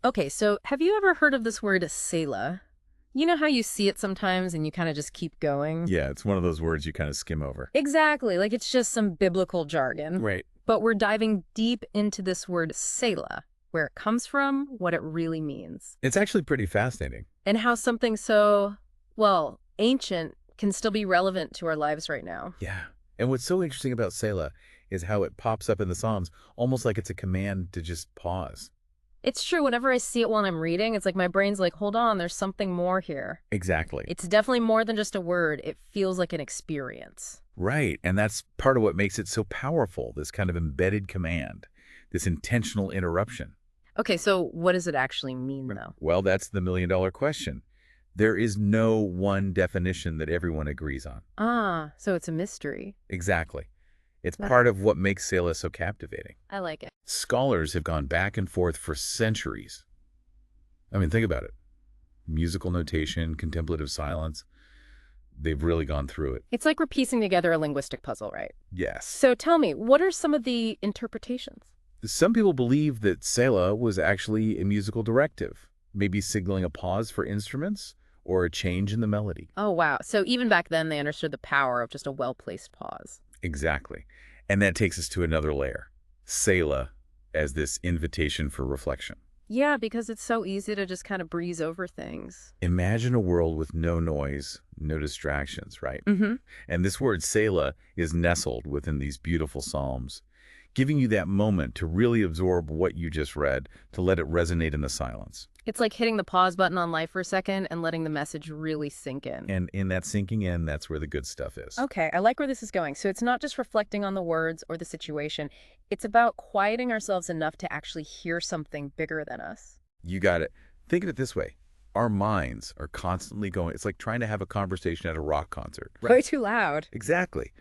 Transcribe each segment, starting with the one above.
Okay, so have you ever heard of this word Selah? You know how you see it sometimes and you kind of just keep going? Yeah, it's one of those words you kind of skim over. Exactly, like it's just some biblical jargon. Right. But we're diving deep into this word Selah, where it comes from, what it really means, It's actually pretty fascinating. and how something so, well, ancient can still be relevant to our lives right now. Yeah. And what's so interesting about Selah is how it pops up in the Psalms, almost like it's a command to just pause. It's true, whenever I see it while I'm reading, it's like my brain's like, hold on, there's something more here. Exactly. It's definitely more than just a word. It feels like an experience. Right. And that's part of what makes it so powerful, this kind of embedded command, this intentional interruption. Okay, so what does it actually mean, though? Well, that's the million-dollar question. There is no one definition that everyone agrees on. Ah, so it's a mystery. Exactly. It's That- part of what makes Selah so captivating. I like it. Scholars have gone back and forth for centuries. I mean, think about it. Musical notation, contemplative silence, they've really gone through it. It's like we're piecing together a linguistic puzzle, right? Yes. So tell me, what are some of the interpretations? Some people believe that Selah was actually a musical directive, maybe signaling a pause for instruments or a change in the melody. Oh, wow. So even back then, they understood the power of just a well-placed pause. Exactly. And that takes us to another layer. Selah as this invitation for reflection. Yeah, because it's so easy to just kind of breeze over things. Imagine a world with no noise, no distractions, right? Mm-hmm. And this word Selah is nestled within these beautiful psalms, giving you that moment to really absorb what you just read, to let it resonate in the silence. It's like hitting the pause button on life for a second and letting the message really sink in. And in that sinking in, that's where the good stuff is. Okay, I like where this is going. So it's not just reflecting on the words or the situation. It's about quieting ourselves enough to actually hear something bigger than us. You got it. Think of it this way. Our minds are constantly going. It's like trying to have a conversation at a rock concert. Way too loud. Exactly.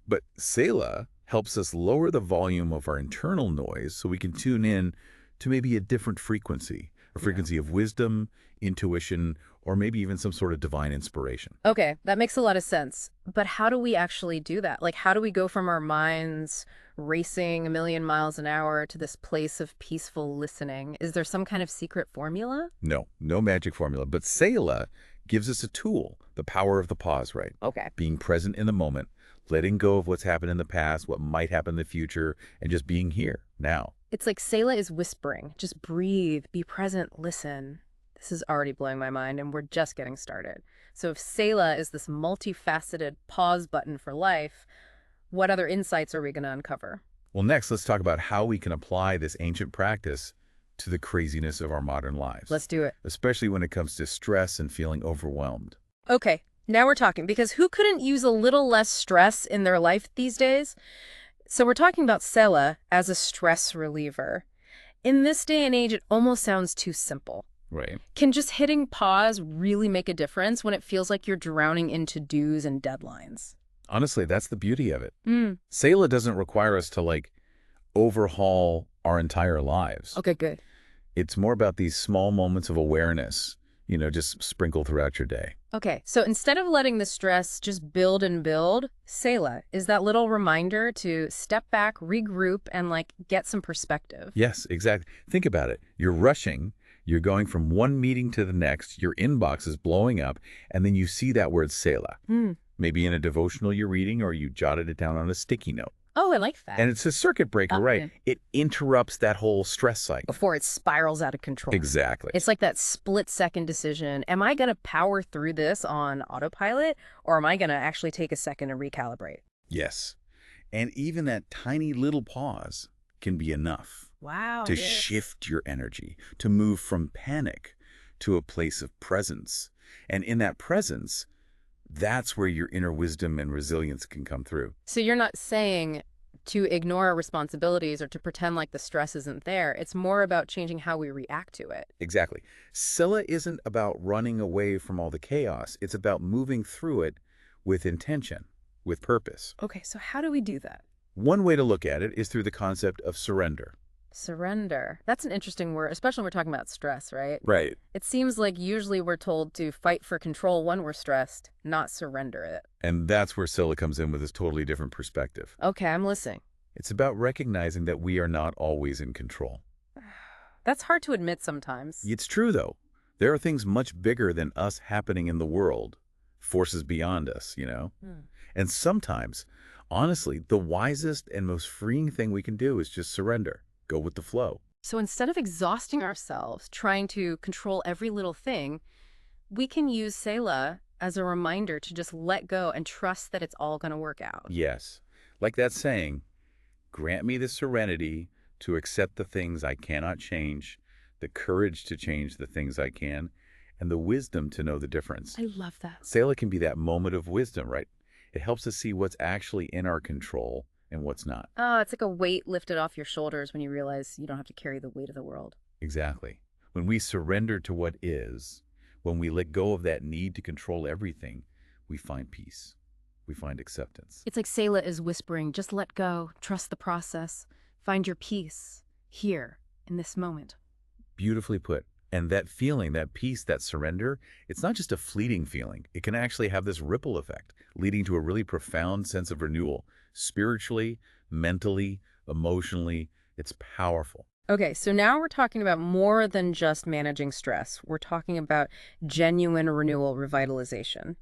But Selah helps us lower the volume of our internal noise so we can tune in to maybe a different frequency, a frequency of wisdom, intuition, or maybe even some sort of divine inspiration. Okay, that makes a lot of sense. But how do we actually do that? Like, how do we go from our minds racing a million miles an hour to this place of peaceful listening? Is there some kind of secret formula? No, no magic formula. But Selah gives us a tool, the power of the pause, right? Okay. Being present in the moment, letting go of what's happened in the past, what might happen in the future, and just being here, now. It's like Selah is whispering. Just breathe, be present, listen. This is already blowing my mind, and we're just getting started. So if Selah is this multifaceted pause button for life, what other insights are we going to uncover? Well, next, let's talk about how we can apply this ancient practice to the craziness of our modern lives. Let's do it. Especially when it comes to stress and feeling overwhelmed. Okay, now we're talking, because who couldn't use a little less stress in their life these days? So we're talking about Selah as a stress reliever. In this day and age, it almost sounds too simple. Right. Can just hitting pause really make a difference when it feels like you're drowning in to-dos and deadlines? Honestly, that's the beauty of it. Mm. Selah doesn't require us to, overhaul our entire lives. Okay, good. It's more about these small moments of awareness, just sprinkled throughout your day. Okay, so instead of letting the stress just build and build, Selah is that little reminder to step back, regroup, and get some perspective. Yes, exactly. Think about it. You're rushing. You're going from one meeting to the next. Your inbox is blowing up. And then you see that word Selah. Mm. Maybe in a devotional you're reading, or you jotted it down on a sticky note. Oh, I like that. And it's a circuit breaker, right? Okay. It interrupts that whole stress cycle. Before it spirals out of control. Exactly. It's like that split-second decision. Am I going to power through this on autopilot, or am I going to actually take a second and recalibrate? Yes. And even that tiny little pause can be enough Wow. to shift your energy, to move from panic to a place of presence. And in that presence, that's where your inner wisdom and resilience can come through. So you're not saying to ignore our responsibilities or to pretend like the stress isn't there. It's more about changing how we react to it. Exactly. Selah isn't about running away from all the chaos. It's about moving through it with intention, with purpose. Okay, so how do we do that? One way to look at it is through the concept of surrender. Surrender. That's an interesting word, especially when we're talking about stress, right? Right. It seems like usually we're told to fight for control when we're stressed, not surrender it. And that's where Selah comes in with this totally different perspective. Okay, I'm listening. It's about recognizing that we are not always in control. That's hard to admit sometimes. It's true, though. There are things much bigger than us happening in the world, forces beyond us, you know? Hmm. And sometimes, honestly, the wisest and most freeing thing we can do is just surrender, go with the flow. So instead of exhausting ourselves trying to control every little thing, we can use Selah as a reminder to just let go and trust that it's all going to work out. Yes, like that saying, grant me the serenity to accept the things I cannot change, the courage to change the things I can, and the wisdom to know the difference. I love that. Selah can be that moment of wisdom, right? It helps us see what's actually in our control and what's not. Oh, it's like a weight lifted off your shoulders when you realize you don't have to carry the weight of the world. Exactly. When we surrender to what is, when we let go of that need to control everything, we find peace. We find acceptance. It's like Selah is whispering, just let go, trust the process, find your peace here in this moment. Beautifully put. And that feeling, that peace, that surrender, it's not just a fleeting feeling. It can actually have this ripple effect, leading to a really profound sense of renewal, spiritually, mentally, emotionally. It's powerful. Okay, so now we're talking about more than just managing stress. We're talking about genuine renewal revitalization.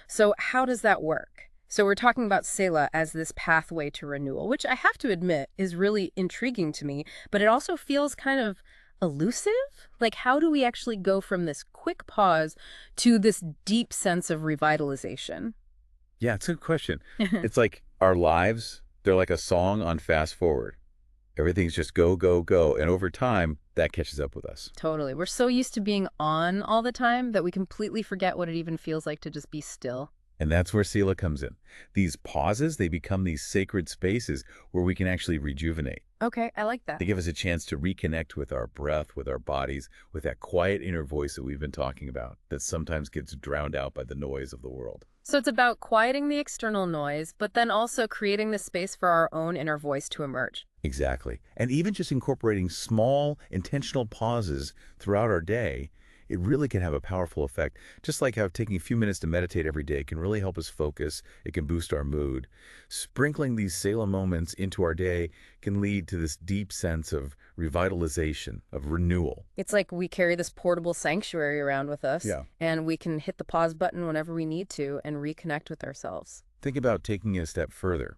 So how does that work? So we're talking about Selah as this pathway to renewal, which I have to admit is really intriguing to me, but it also feels kind of elusive. Like, how do we actually go from this quick pause to this deep sense of revitalization? Yeah, it's a good question. It's like our lives, they're like a song on fast forward. Everything's just go, go, go. And over time, that catches up with us. Totally. We're so used to being on all the time that we completely forget what it even feels like to just be still. And that's where Selah comes in. These pauses, they become these sacred spaces where we can actually rejuvenate. Okay, I like that. They give us a chance to reconnect with our breath, with our bodies, with that quiet inner voice that we've been talking about that sometimes gets drowned out by the noise of the world. So it's about quieting the external noise, but then also creating the space for our own inner voice to emerge. Exactly. And even just incorporating small, intentional pauses throughout our day, it really can have a powerful effect. Just like how taking a few minutes to meditate every day can really help us focus, it can boost our mood. Sprinkling these Selah moments into our day can lead to this deep sense of revitalization, of renewal. It's like we carry this portable sanctuary around with us, Yeah. and we can hit the pause button whenever we need to and reconnect with ourselves. Think about taking it a step further.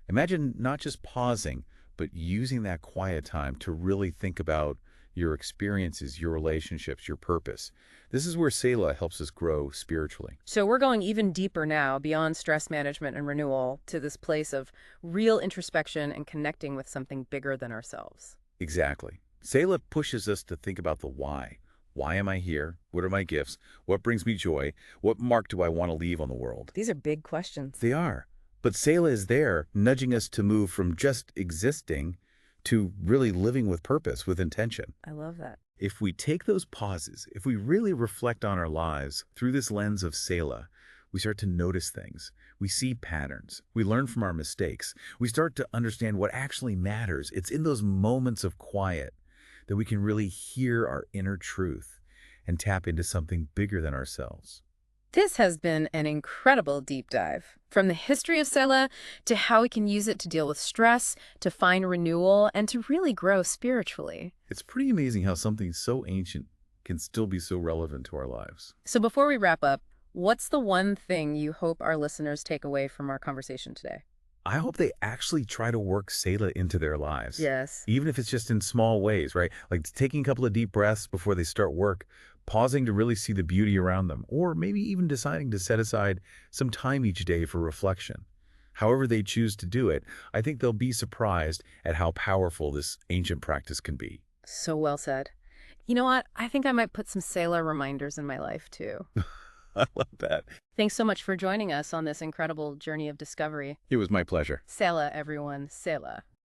Imagine not just pausing, but using that quiet time to really think about your experiences, your relationships, your purpose. This is where Selah helps us grow spiritually. So we're going even deeper now, beyond stress management and renewal, to this place of real introspection and connecting with something bigger than ourselves. Exactly. Selah pushes us to think about the why. Why am I here? What are my gifts? What brings me joy? What mark do I want to leave on the world? These are big questions. They are. But Selah is there, nudging us to move from just existing to really living with purpose, with intention. I love that. If we take those pauses, if we really reflect on our lives through this lens of Selah, we start to notice things. We see patterns. We learn from our mistakes. We start to understand what actually matters. It's in those moments of quiet that we can really hear our inner truth and tap into something bigger than ourselves. This has been an incredible deep dive. From the history of Selah to how we can use it to deal with stress, to find renewal, and to really grow spiritually. It's pretty amazing how something so ancient can still be so relevant to our lives. So before we wrap up, what's the one thing you hope our listeners take away from our conversation today? I hope they actually try to work Selah into their lives. Yes. Even if it's just in small ways, right? Like taking a couple of deep breaths before they start work, pausing to really see the beauty around them, or maybe even deciding to set aside some time each day for reflection. However they choose to do it, I think they'll be surprised at how powerful this ancient practice can be. So well said. You know what? I think I might put some Selah reminders in my life too. I love that. Thanks so much for joining us on this incredible journey of discovery. It was my pleasure. Selah, everyone. Selah.